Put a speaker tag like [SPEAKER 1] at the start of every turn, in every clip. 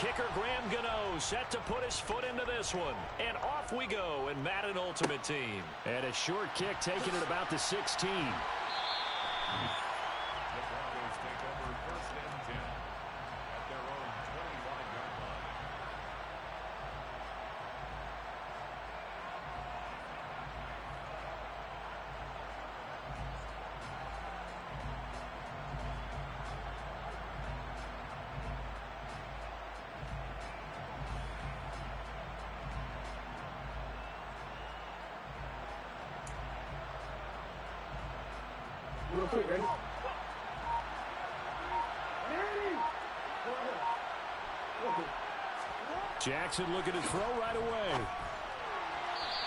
[SPEAKER 1] kicker Graham Gano set to put his foot into this one. And off we go in Madden Ultimate Team. And a short kick taken at about the 16.
[SPEAKER 2] Real quick, ready?
[SPEAKER 1] Jackson looking to throw right away.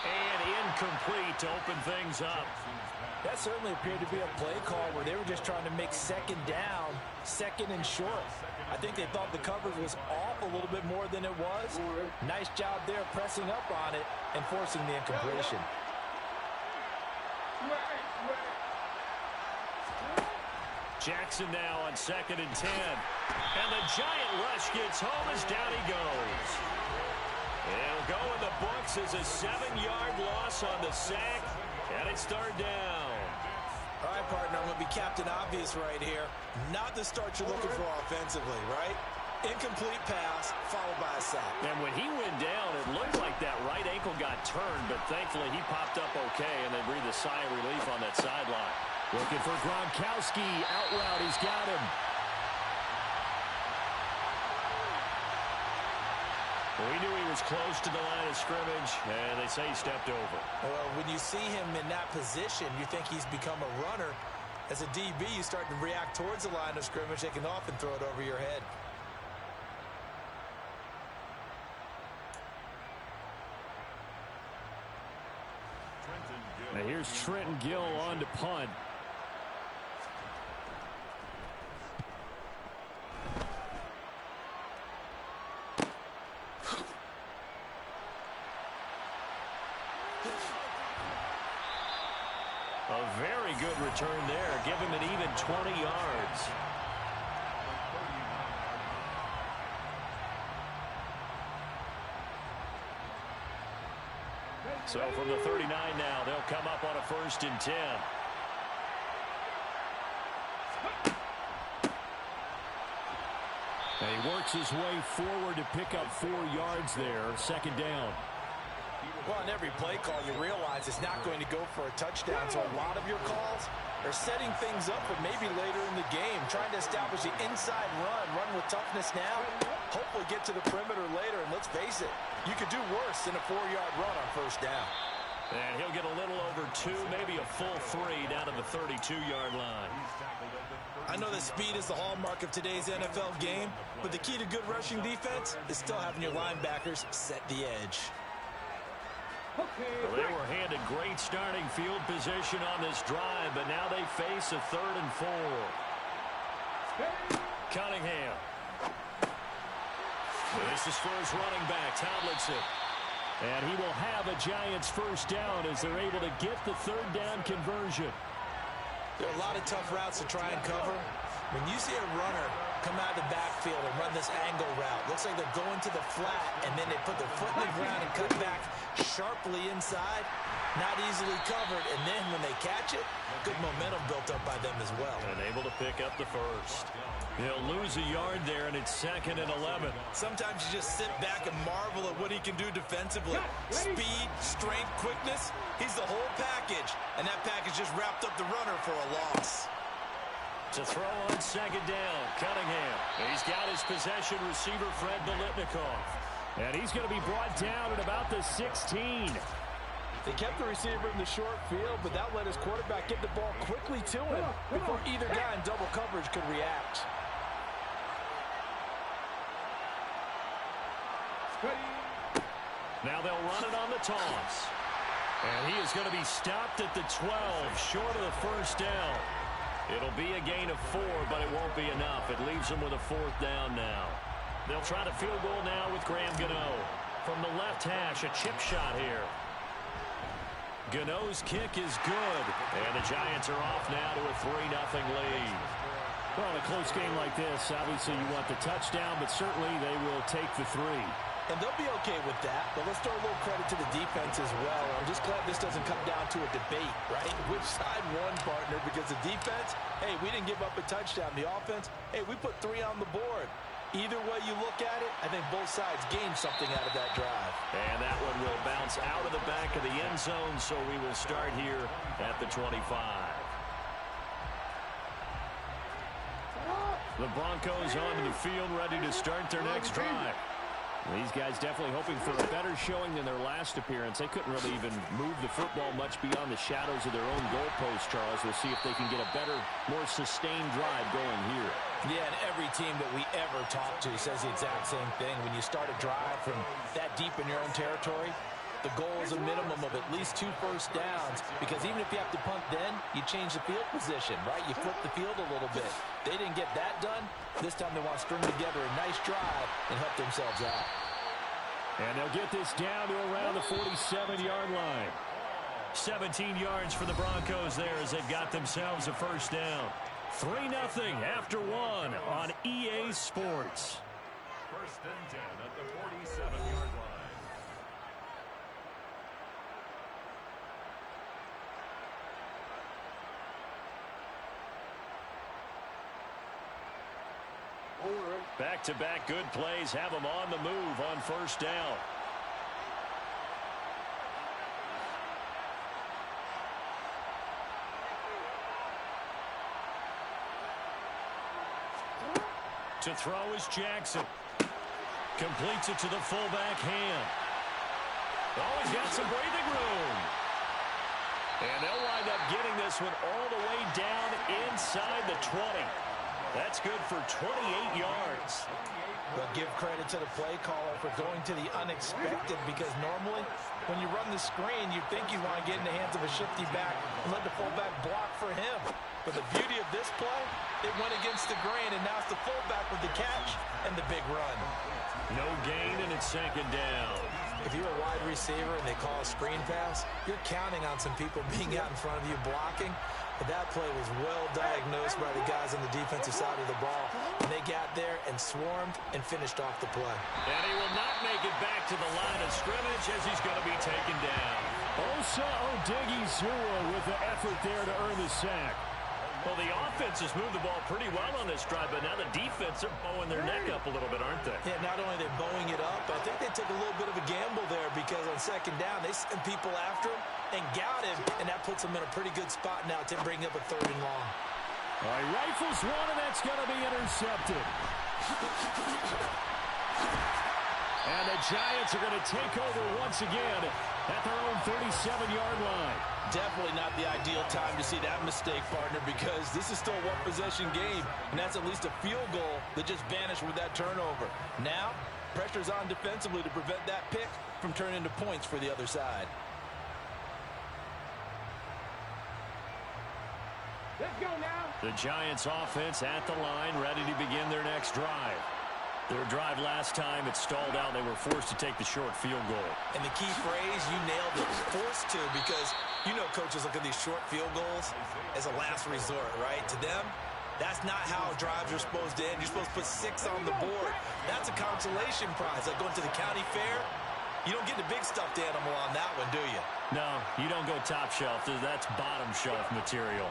[SPEAKER 1] And incomplete to open things up.
[SPEAKER 3] That certainly appeared to be a play call where they were just trying to make second down, second and short. I think they thought the coverage was off a little bit more than it was. Nice job there pressing up on it and forcing the incompletion.
[SPEAKER 1] Jackson now on 2nd and 10. And the giant rush gets home as down he goes. It'll go in the books as a 7-yard loss on the sack. And it's third down.
[SPEAKER 3] All right, partner, I'm going to be Captain Obvious right here. Not the start you're looking for offensively, right? Incomplete pass, followed by a sack.
[SPEAKER 1] And when he went down, it looked like that right ankle got turned, but thankfully he popped up okay, and they breathed a sigh of relief on that sideline. Looking for Gronkowski. Out route, he's got him. We knew he was close to the line of scrimmage, and they say he stepped over.
[SPEAKER 3] Well, when you see him in that position, you think he's become a runner. As a DB, you start to react towards the line of scrimmage. They can often throw it over your head.
[SPEAKER 1] Now here's Trenton Gill on to punt. A very good return there. Give him an even 20 yards. So from the 39 now, they'll come up on a 1st and 10. And he works his way forward to pick up 4 yards there. 2nd down.
[SPEAKER 3] Well, on every play call, you realize it's not going to go for a touchdown. So a lot of your calls are setting things up for maybe later in the game, trying to establish the inside run with toughness now, hopefully get to the perimeter later. And let's face it, you could do worse than a 4-yard run on 1st down.
[SPEAKER 1] And he'll get a little over 2, maybe a full 3 down to the 32-yard line.
[SPEAKER 3] I know that speed is the hallmark of today's NFL game, but the key to good rushing defense is still having your linebackers set the edge.
[SPEAKER 1] Well, they were handed great starting field position on this drive, but now they face a 3rd and 4. Cunningham. This is for his running back, Tomlinson. And he will have a Giants 1st down as they're able to get the 3rd down conversion.
[SPEAKER 3] There are a lot of tough routes to try and cover. When you see a runner come out of the backfield and run this angle route, looks like they're going to the flat, and then they put their foot in the ground and cut back sharply inside. Not easily covered, and then when they catch it, good momentum built up by them as well.
[SPEAKER 1] And able to pick up the 1st. He'll lose a yard there, and it's 2nd and 11.
[SPEAKER 3] Sometimes you just sit back and marvel at what he can do defensively. Speed, strength, quickness, he's the whole package. And that package just wrapped up the runner for a loss.
[SPEAKER 1] To throw on 2nd down, Cunningham. He's got his possession receiver, Fred Biletnikoff. And he's going to be brought down at about the 16.
[SPEAKER 3] They kept the receiver in the short field, but that let his quarterback get the ball quickly to him before either guy in double coverage could react.
[SPEAKER 1] Now they'll run it on the toss. And he is going to be stopped at the 12, short of the 1st down. It'll be a gain of 4, but it won't be enough. It leaves them with a 4th down now. They'll try the field goal now with Graham Gano. From the left hash, a chip shot here. Gano's kick is good. And the Giants are off now to a 3-0 lead. Well, in a close game like this, obviously you want the touchdown, but certainly they will take the 3.
[SPEAKER 3] And they'll be okay with that, but let's throw a little credit to the defense as well. I'm just glad this doesn't come down to a debate, right? Which side won, partner? Because the defense, hey, we didn't give up a touchdown. The offense, hey, we put 3 on the board. Either way you look at it, I think both sides gained something out of that drive. And that one will bounce out of the back of the end zone, so we will start here at the 25. The Broncos onto the field, ready to start their next drive. These guys definitely hoping for a better showing than their last appearance. They couldn't really even move the football much beyond the shadows of their own goalpost, Charles. We'll see if they can get a better, more sustained drive going here. Yeah, and every team that we ever talk to says the exact same thing. When you start a drive from that deep in your own territory, the goal is a minimum of at least 2 first downs, because even if you have to punt then, you change the field position, right? You flip the field a little bit. They didn't get that done. This time they want to string together a nice drive and help themselves out. And they'll get this down to around the 47-yard line. 17 yards for the Broncos there as they've got themselves a first down. 3-0 after 1 on EA Sports.
[SPEAKER 4] First and 10 at the 47-yard line.
[SPEAKER 1] Back-to-back good plays have them on the move on first down. To throw is Jackson. Completes it to the fullback hand. Oh, he's got some breathing room. And they'll wind up getting this one all the way down inside the 20. That's good for 28 yards. But give credit to the play caller for going to the unexpected, because normally when you run the screen, you think you want to get in the hands of a shifty back and let the fullback block for him. But the beauty of this play, it went against the grain, and now it's the fullback with the catch and the big run. No gain, and it's second down. If you're a wide receiver and they call a screen pass, you're counting on some people being out in front of you blocking. But that play was well diagnosed by the guys on the defensive side of the ball. And they got there and swarmed and finished off the play. And he will not make it back to the line of scrimmage as he's going to be taken down. Osa Odighizuwa with the effort there to earn the sack. Well, the offense has moved the ball pretty well on this drive, but now the defense are bowing their neck up a little bit, aren't they? Yeah, not only are they bowing it up, I think they took a little bit of a gamble there, because on second down, they sent people after him and got him, and that puts them in a pretty good spot now to bring up a 3rd and long. All right, rifles one, and that's going to be intercepted. And the Giants are going to take over once again at their own 37-yard line. Definitely not the ideal time to see that mistake, partner, because this is still a one-possession game, and that's at least a field goal that just vanished with that turnover. Now, pressure's on defensively to prevent that pick from turning into points for the other side.
[SPEAKER 2] Let's go now.
[SPEAKER 1] The Giants offense at the line, ready to begin their next drive. Their drive last time, it stalled out. They were forced to take the short field goal. And the key phrase, you nailed it, forced to, because you know coaches look at these short field goals as a last resort, right? To them, that's not how drives are supposed to end. You're supposed to put 6 on the board. That's a consolation prize, like going to the county fair. You don't get the big stuffed animal on that one, do you? No, you don't go top shelf. That's bottom shelf material.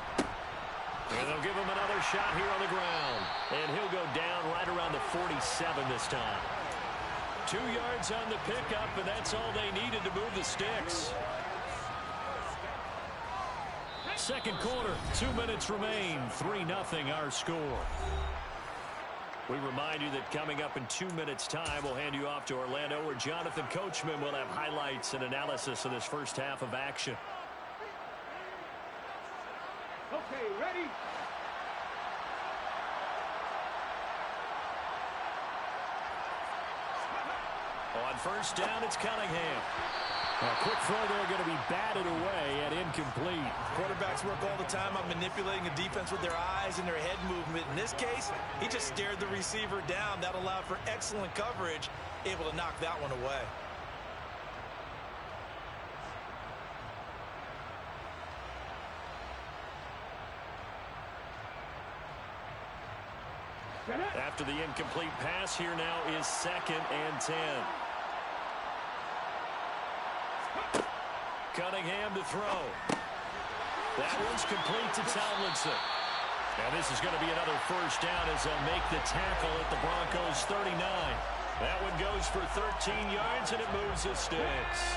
[SPEAKER 1] And they'll give him another shot here on the ground. And he'll go down right around the 47 this time. 2 yards on the pickup, and that's all they needed to move the sticks. Second quarter, 2 minutes remain. 3-0 our score. We remind you that coming up in 2 minutes' time, we'll hand you off to Orlando, where Jonathan Coachman will have highlights and analysis of this first half of action.
[SPEAKER 2] Okay, ready?
[SPEAKER 1] On first down, it's Cunningham. A quick throw there, going to be batted away and incomplete. Quarterbacks work all the time on manipulating a defense with their eyes and their head movement. In this case, he just stared the receiver down. That allowed for excellent coverage, able to knock that one away. After the incomplete pass, here now is 2nd and 10. Cunningham to throw. That one's complete to Tomlinson. And this is going to be another first down as they'll make the tackle at the Broncos' 39. That one goes for 13 yards, and it moves the sticks.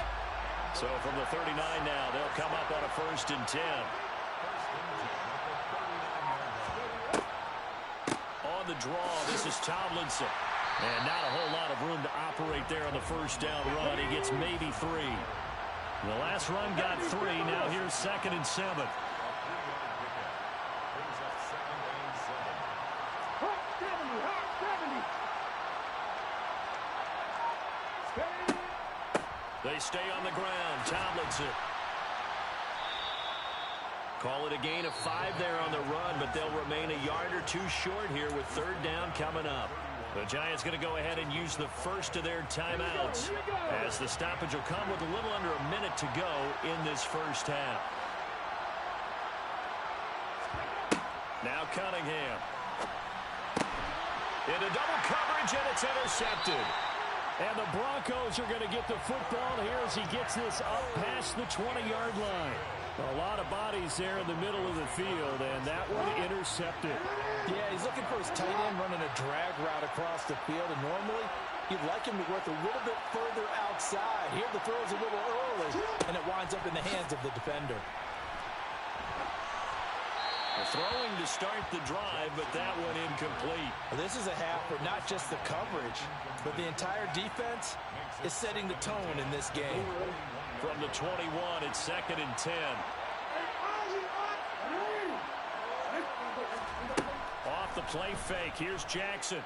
[SPEAKER 1] So from the 39 now, they'll come up on a 1st and 10. On the draw, this is Tomlinson. And not a whole lot of room to operate there on the first down run. He gets maybe 3. The last run got 3. Now here's 2nd and 7. They stay on the ground. Tomlinson. Call it a gain of 5 there on the run, but they'll remain a yard or 2 short here with 3rd down coming up. The Giants going to go ahead and use the first of their timeouts as the stoppage will come with a little under a minute to go in this first half. Now Cunningham. Into double coverage, and it's intercepted. And the Broncos are going to get the football here as he gets this up past the 20-yard line. A lot of bodies there in the middle of the field, and that one intercepted.
[SPEAKER 3] Yeah, he's looking for his tight end running a drag route across the field, and normally you'd like him to work a little bit further outside. Here the throw is a little early, and it winds up in the hands of the defender.
[SPEAKER 1] Throwing to start the drive, but that one incomplete.
[SPEAKER 3] Well, this is a half for not just the coverage, but the entire defense is setting the tone in this game.
[SPEAKER 1] From the 21, it's 2nd and 10. Off the play fake, here's Jackson.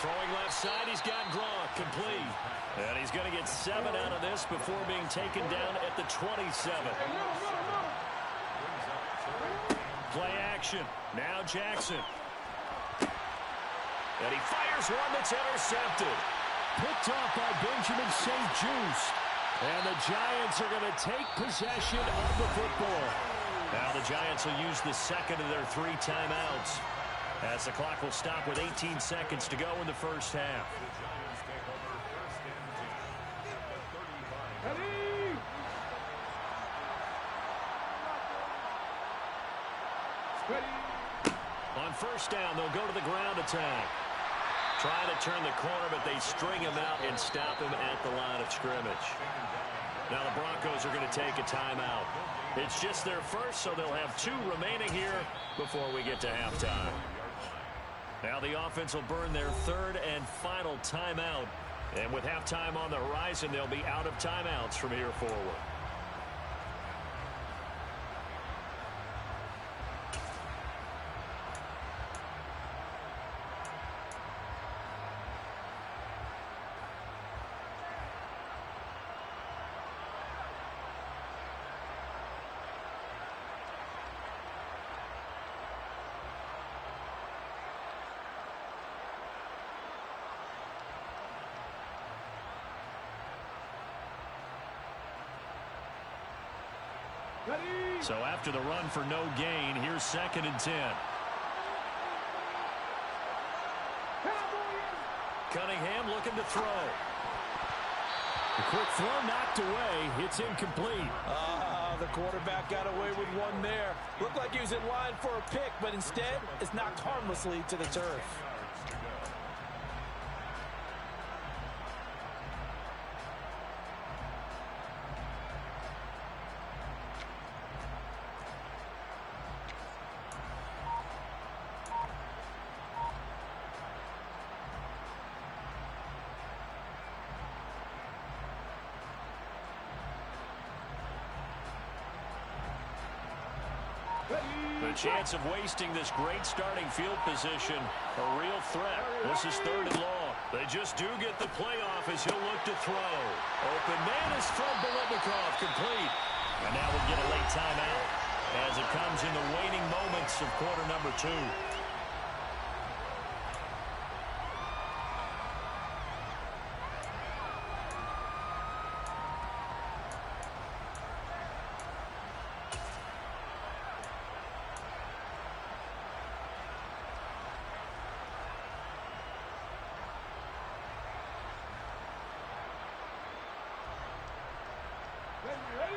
[SPEAKER 1] Throwing left side, he's got Gronk, complete. And he's going to get 7 out of this before being taken down at the 27. Play action. Now Jackson. And he fires one that's intercepted. Picked off by Benjamin St. Juste. And the Giants are going to take possession of the football. Now the Giants will use the 2nd of their 3 timeouts as the clock will stop with 18 seconds to go in the first half. On first down, they'll go to the ground attack. Trying to turn the corner, but they string him out and stop him at the line of scrimmage. Now the Broncos are going to take a timeout. It's just their first, so they'll have 2 remaining here before we get to halftime. Now the offense will burn their 3rd and final timeout. And with halftime on the horizon, they'll be out of timeouts from here forward. So after the run for no gain, here's 2nd and 10. Cunningham looking to throw. The quick throw knocked away. It's incomplete.
[SPEAKER 3] The quarterback got away with one there. Looked like he was in line for a pick, but instead it's knocked harmlessly to the turf.
[SPEAKER 1] The chance of wasting this great starting field position, a real threat. This is 3rd and long. They just do get the playoff as he'll look to throw. Open man is from Biletnikoff, complete. And now we'll get a late timeout as it comes in the waning moments of quarter number 2.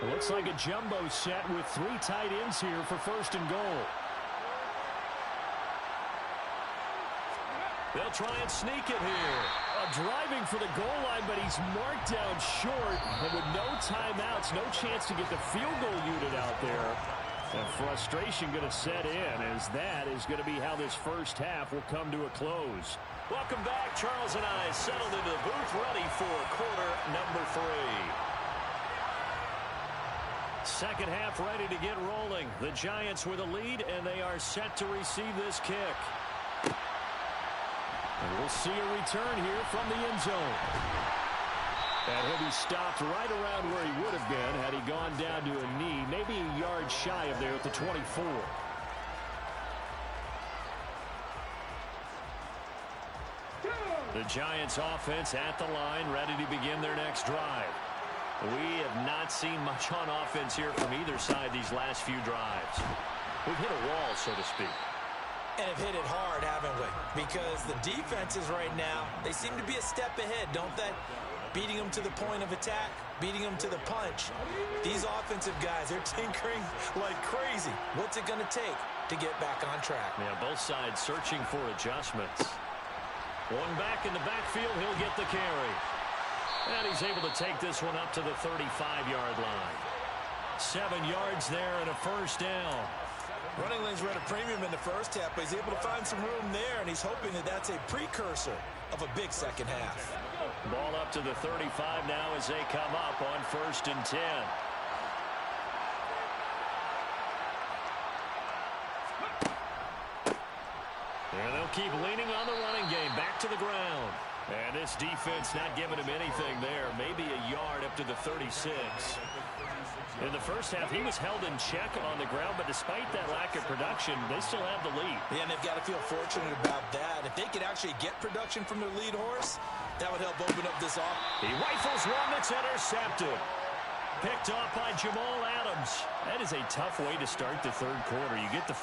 [SPEAKER 1] It looks like a jumbo set with 3 tight ends here for first and goal. They'll try and sneak it here. Driving for the goal line, but he's marked down short. And with no timeouts, no chance to get the field goal unit out there. And frustration going to set in, as that is going to be how this first half will come to a close. Welcome back. Charles and I settled into the booth, ready for quarter number 3. Second half ready to get rolling. The Giants with a lead, and they are set to receive this kick. And we'll see a return here from the end zone. And he'll be stopped right around where he would have been had he gone down to a knee, maybe a yard shy of there at the 24. The Giants offense at the line, ready to begin their next drive. We have not seen much on offense here from either side these last few drives. We've hit a wall, so to speak.
[SPEAKER 3] And have hit it hard, haven't we? Because the defenses right now, they seem to be a step ahead, don't they? Beating them to the point of attack, beating them to the punch. These offensive guys, they're tinkering like crazy. What's it going to take to get back on track?
[SPEAKER 1] Yeah, both sides searching for adjustments. One back in the backfield, he'll get the carry. And he's able to take this one up to the 35-yard line. 7 yards there and a first down.
[SPEAKER 3] Running lanes were at a premium in the first half, but he's able to find some room there, and he's hoping that that's a precursor of a big second half.
[SPEAKER 1] Ball up to the 35 now as they come up on 1st and 10. And they'll keep leaning on the running game. Back to the ground. And this defense not giving him anything there. Maybe a yard up to the 36. In the first half, he was held in check on the ground, but despite that lack of production, they still have the lead.
[SPEAKER 3] Yeah, and they've got to feel fortunate about that. If they could actually get production from their lead horse, that would help open up this off.
[SPEAKER 1] He rifles one that's intercepted. Picked off by Jamal Adams. That is a tough way to start the third quarter. You get the...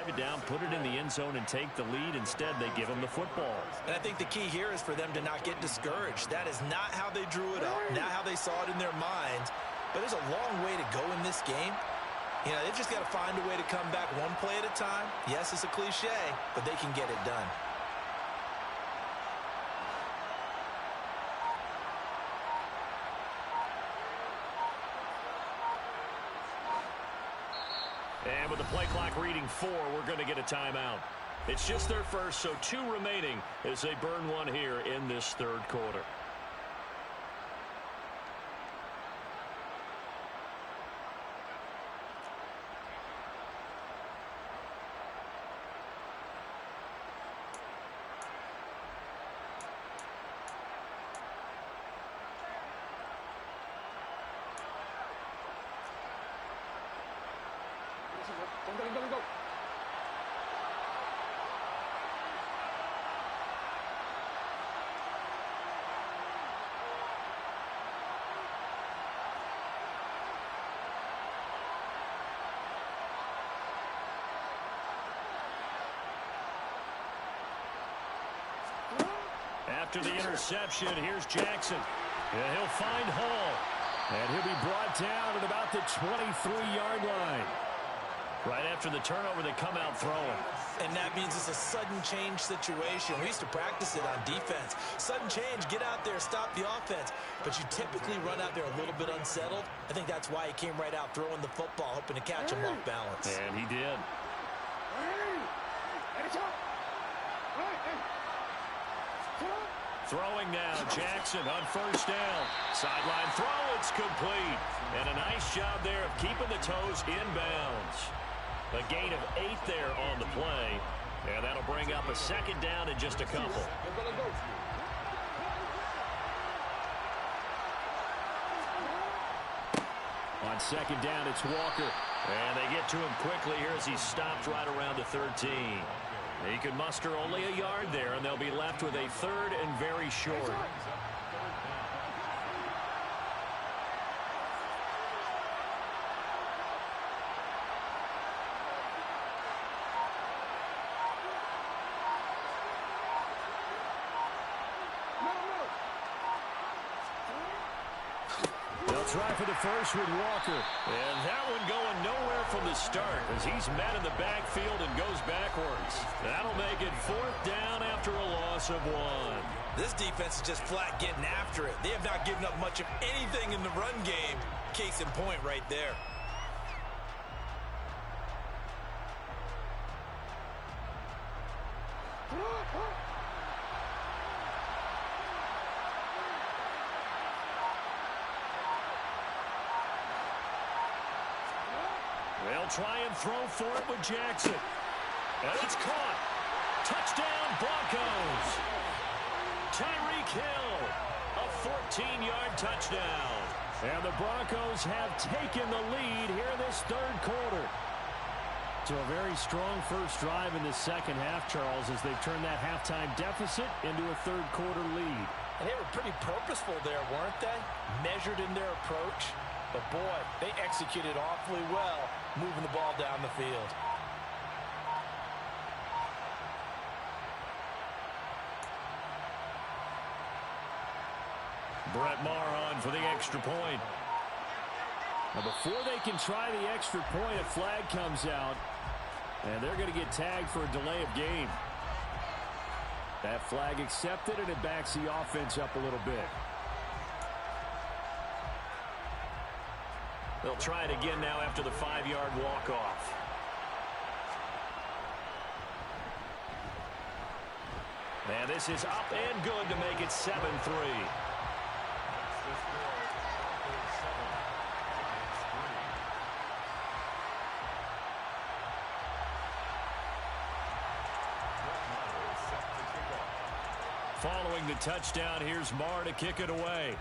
[SPEAKER 1] Drive it down, put it in the end zone, and take the lead. Instead, they give him the football.
[SPEAKER 3] And I think the key here is for them to not get discouraged. That is not how they drew it up, not how they saw it in their minds. But there's a long way to go in this game. You know, they've just got to find a way to come back one play at a time. Yes, it's a cliche, but they can get it done.
[SPEAKER 1] And with the play clock reading 4, we're going to get a timeout. It's just their first, so 2 remaining as they burn one here in this third quarter.
[SPEAKER 2] Go.
[SPEAKER 1] After the interception, here's Jackson. And he'll find Hall. And he'll be brought down at about the 23-yard line. Right after the turnover, they come out throwing.
[SPEAKER 3] And that means it's a sudden change situation. We used to practice it on defense. Sudden change, get out there, stop the offense. But you typically run out there a little bit unsettled. I think that's why he came right out throwing the football, hoping to catch him off balance.
[SPEAKER 1] And he did. Throwing now, Jackson on first down. Sideline throw, it's complete. And a nice job there of keeping the toes inbounds. A gain of 8 there on the play. And that'll bring up a second down in just a couple. On second down, it's Walker. And they get to him quickly here as he stopped right around the 13. He can muster only a yard there, and they'll be left with a third and very short. They'll try for the first with Walker. And that one going nowhere from the start as he's met in the backfield and goes backwards. That'll make it 4th down after a loss of 1.
[SPEAKER 3] This defense is just flat getting after it. They have not given up much of anything in the run game. Case in point right there.
[SPEAKER 1] They'll try and throw for it with Jackson. And it's caught. Touchdown, Broncos. Tyreek Hill, a 14-yard touchdown. And the Broncos have taken the lead here this third quarter. So a very strong first drive in the second half, Charles, as they've turned that halftime deficit into a third quarter lead.
[SPEAKER 3] And they were pretty purposeful there, weren't they? Measured in their approach. But, boy, they executed awfully well, moving the ball down the field.
[SPEAKER 1] Brett Maher on for the extra point. Now, before they can try the extra point, a flag comes out, and they're going to get tagged for a delay of game. That flag accepted, and it backs the offense up a little bit. They'll try it again now after the 5-yard walk-off. And this is up and good to make it 7-3. Following the touchdown, here's Maher to kick it away.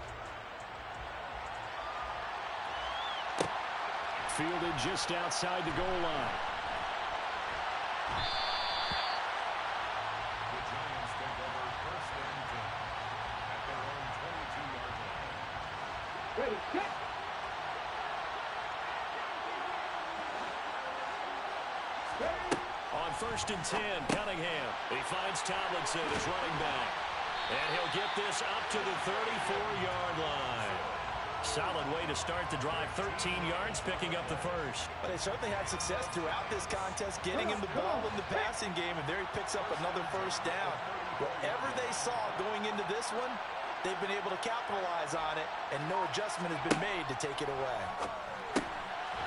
[SPEAKER 1] Fielded just outside the goal line.
[SPEAKER 4] The Giants take over 1st and 10 at their own 22-yard line.
[SPEAKER 2] Ready, set.
[SPEAKER 1] On 1st and 10, Cunningham. He finds Tomlinson as running back. And he'll get this up to the 34-yard line. Solid way to start the drive. 13 yards, picking up the first.
[SPEAKER 3] But they certainly had success throughout this contest, getting him the ball in the passing game, and there he picks up another first down. Whatever they saw going into this one, they've been able to capitalize on it, and no adjustment has been made to take it away.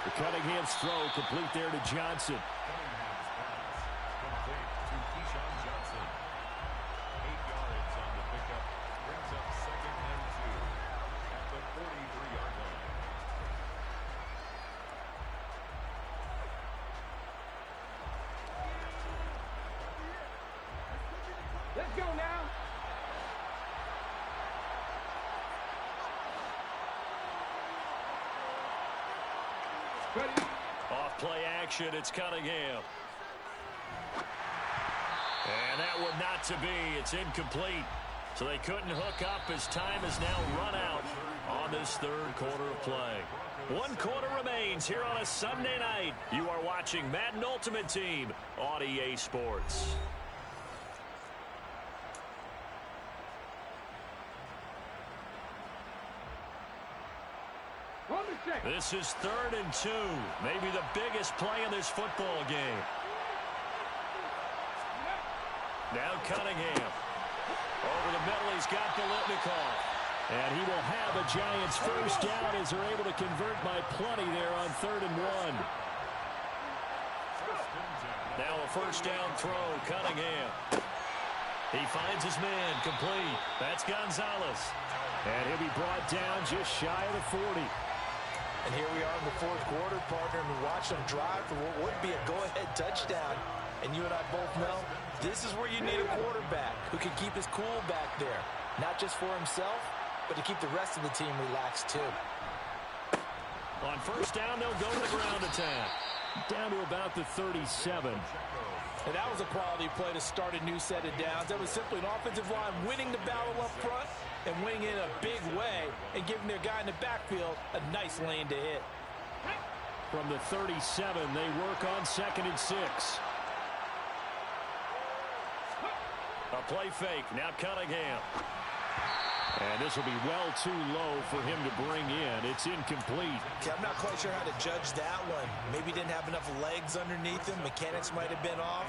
[SPEAKER 1] The Cunningham's throw complete there to Johnson.
[SPEAKER 2] Let's go now. Ready.
[SPEAKER 1] Off play action, it's Cunningham. And that one not to be. It's incomplete. So they couldn't hook up as time has now run out on this third quarter of play. 1 quarter remains here on a Sunday night. You are watching Madden Ultimate Team on EA Sports.
[SPEAKER 2] On the check.
[SPEAKER 1] This is 3rd and 2. Maybe the biggest play in this football game. Now Cunningham. Over the middle, he's got Biletnikoff. And he will have a Giants first down as they're able to convert by plenty there on 3rd and 1. Now a first down throw, Cunningham. He finds his man, complete. That's Gonzalez. And he'll be brought down just shy of the 40.
[SPEAKER 3] And here we are in the 4th quarter, partner, and we watch them drive for what would be a go-ahead touchdown. And you and I both know this is where you need a quarterback who can keep his cool back there. Not just for himself, but to keep the rest of the team relaxed too.
[SPEAKER 1] On first down, they'll go to the ground attack. Down to about the 37.
[SPEAKER 3] And that was a quality play to start a new set of downs. That was simply an offensive line winning the battle up front and winning in a big way and giving their guy in the backfield a nice lane to hit.
[SPEAKER 1] From the 37, they work on 2nd and 6. A play fake. Now Cunningham. And this will be well too low for him to bring in. It's incomplete.
[SPEAKER 3] Okay, I'm not quite sure how to judge that one. Maybe didn't have enough legs underneath him. Mechanics might have been off.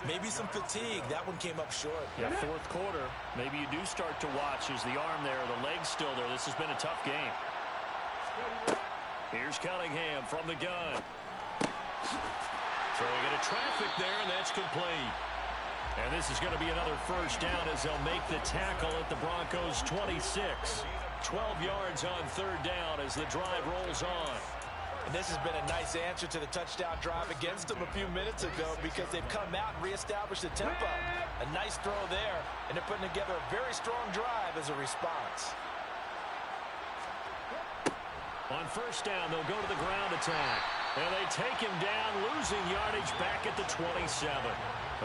[SPEAKER 3] Maybe some fatigue. That one came up short.
[SPEAKER 1] Yeah, 4th quarter. Maybe you do start to watch. Is the arm there, the leg's still there? This has been a tough game. Here's Cunningham from the gun. Throwing into traffic there, and that's complete. And this is going to be another first down as they'll make the tackle at the Broncos' 26. 12 yards on 3rd down as the drive rolls on.
[SPEAKER 3] And this has been a nice answer to the touchdown drive against them a few minutes ago because they've come out and reestablished the tempo. A nice throw there, and they're putting together a very strong drive as a response.
[SPEAKER 1] On first down, they'll go to the ground attack. And they take him down, losing yardage back at the 27.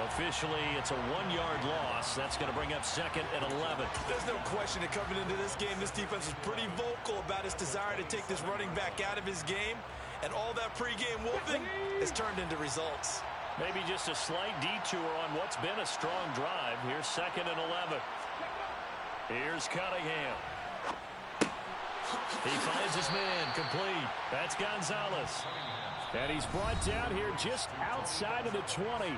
[SPEAKER 1] Officially, it's a 1-yard loss. That's going to bring up 2nd and 11.
[SPEAKER 3] There's no question that coming into this game, this defense was pretty vocal about its desire to take this running back out of his game. And all that pregame wolfing has turned into results.
[SPEAKER 1] Maybe just a slight detour on what's been a strong drive. Here's 2nd and 11. Here's Cunningham. He finds his man, complete. That's Gonzalez. And he's brought down here just outside of the 20.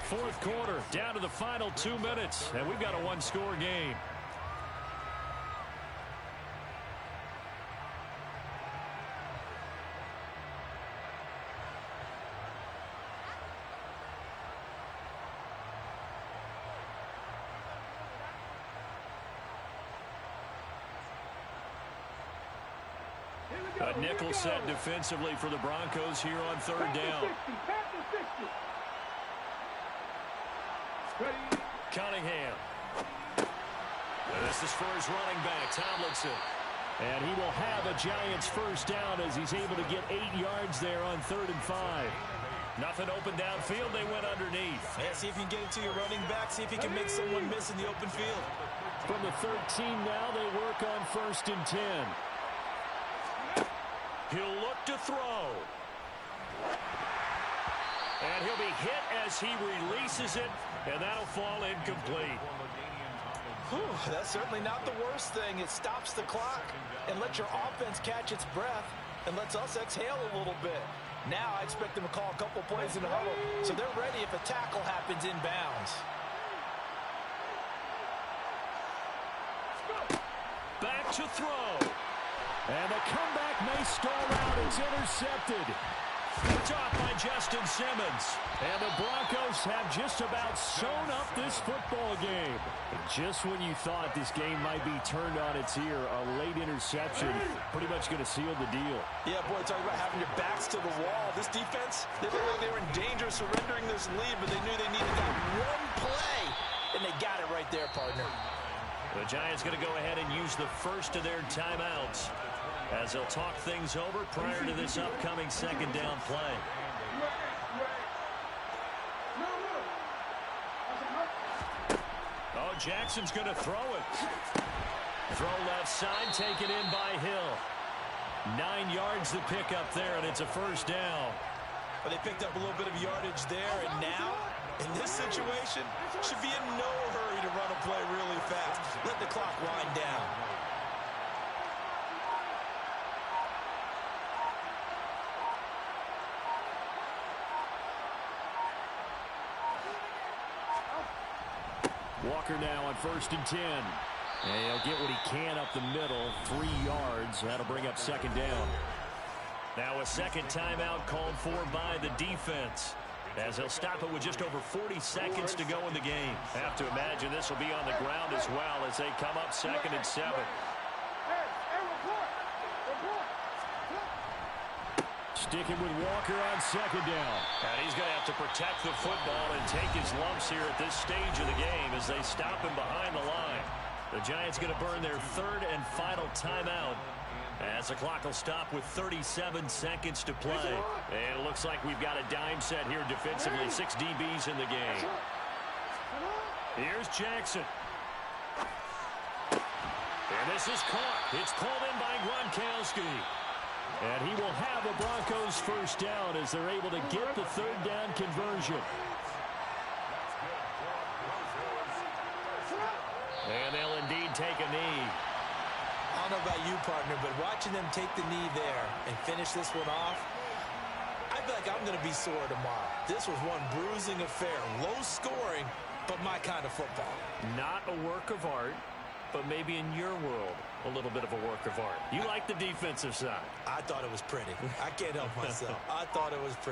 [SPEAKER 1] 4th quarter, down to the final 2 minutes, and we've got a 1-score game. A nickel set defensively for the Broncos here on 3rd down. Cunningham. And this is for his running back, Tomlinson. And he will have a Giants first down as he's able to get 8 yards there on 3rd and 5. Nothing open downfield. They went underneath.
[SPEAKER 3] Yeah, see if you can get it to your running back. See if you can make someone miss in the open field.
[SPEAKER 1] From the 13 now, they work on 1st and 10. He'll look to throw. And he'll be hit as he releases it, and that'll fall incomplete.
[SPEAKER 3] Whew, that's certainly not the worst thing. It stops the clock and lets your offense catch its breath and lets us exhale a little bit. Now I expect them to call a couple plays in the huddle, so they're ready if a tackle happens inbounds.
[SPEAKER 1] Back to throw. And the comeback may stall out. It's intercepted. Picked off by Justin Simmons. And the Broncos have just about sewn up this football game. Just when you thought this game might be turned on its ear, a late interception pretty much going to seal the deal.
[SPEAKER 3] Yeah, boy, talking about having your backs to the wall. This defense, they looked like they were in danger of surrendering this lead, but they knew they needed that one play, and they got it right there, partner.
[SPEAKER 1] The Giants going to go ahead and use the first of their timeouts as they'll talk things over prior to this upcoming 2nd down play. Oh, Jackson's going to throw it. Throw left side, taken in by Hill. 9 yards to pick up there, and it's a first down.
[SPEAKER 3] Well, they picked up a little bit of yardage there, and now, in this situation, should be in no hurry to run a play really fast. Let the clock wind down.
[SPEAKER 1] Walker now on 1st and 10. And he'll get what he can up the middle, 3 yards. That'll bring up 2nd down. Now a second timeout called for by the defense, as they'll stop it with just over 40 seconds to go in the game. Have to imagine this will be on the ground as well as they come up 2nd and 7. Sticking with Walker on 2nd down. And he's going to have to protect the football and take his lumps here at this stage of the game as they stop him behind the line. The Giants going to burn their 3rd and final timeout, as the clock will stop with 37 seconds to play. And it looks like we've got a dime set here defensively. 6 DBs in the game. Here's Jackson. And this is caught. It's called in by Gronkowski. And he will have a Broncos 1st down as they're able to get the 3rd down conversion. And they'll indeed take a knee.
[SPEAKER 3] I don't know about you, partner, but watching them take the knee there and finish this one off, I feel like I'm going to be sore tomorrow. This was one bruising affair. Low scoring, but my kind of football.
[SPEAKER 1] Not a work of art, but maybe in your world, a little bit of a work of art. You like the defensive side.
[SPEAKER 3] I thought it was pretty. I can't help myself. I thought it was pretty.